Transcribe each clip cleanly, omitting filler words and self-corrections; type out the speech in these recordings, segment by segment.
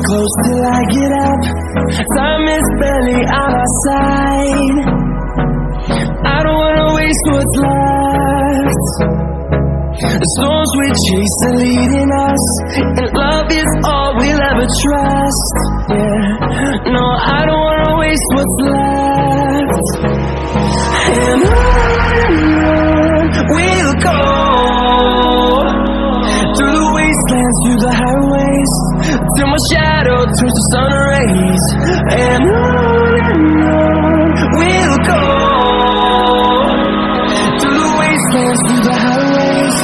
close till I get up. Time is barely on our side. I don't wanna waste what's left. The storms we chase are leading us, and love is all we'll ever trust. Yeah, no, I don't wanna waste what's left. And on we'll go, through the wastelands, through the highways, till my shadow turns to sun rays. And on we'll go, through the wastelands, through the highways,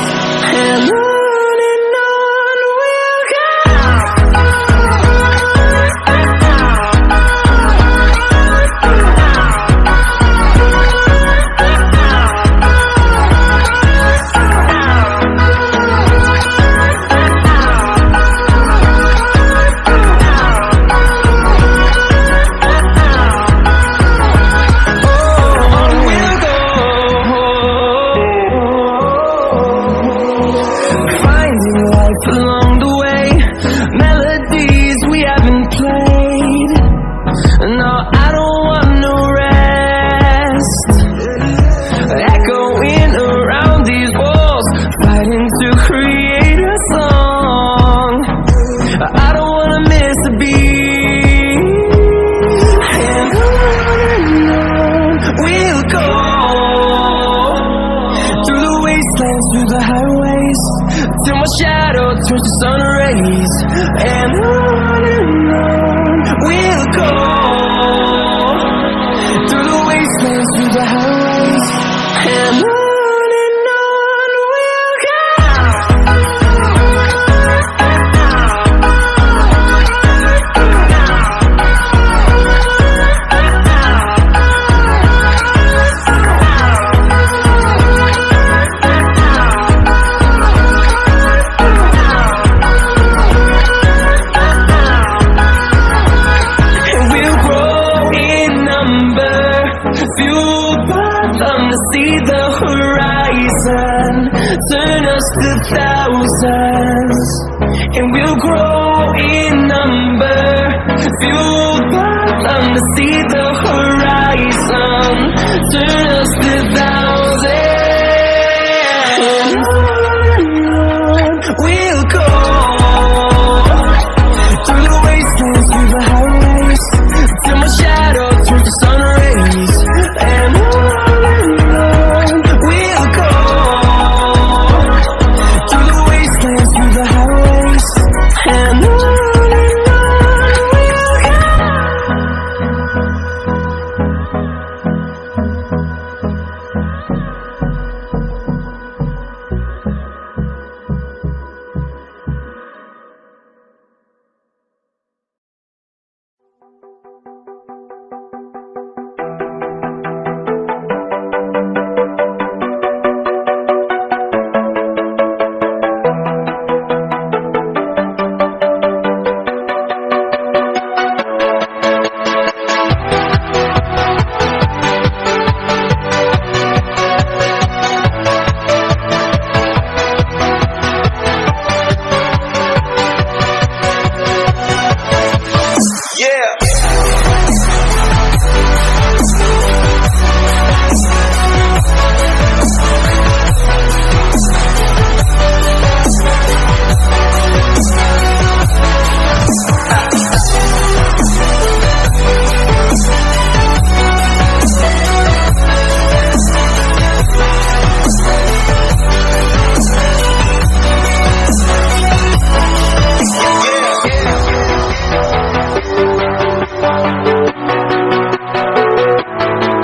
and on we'll go. Along the way, melodies we haven't played. No, I don't want no rest. Echoing around these walls, fighting to create a song. I don't wanna miss a beat. And on we'll go, through the wastelands, through the highways, till my shadow turns to sun rays. And on we'll go, through the wastelands, through the highways, and on we'll go. Fueled by them to see the horizon, turn us to thousands, and we'll grow in number. Fueled by them to see the horizon, turn us to thousands.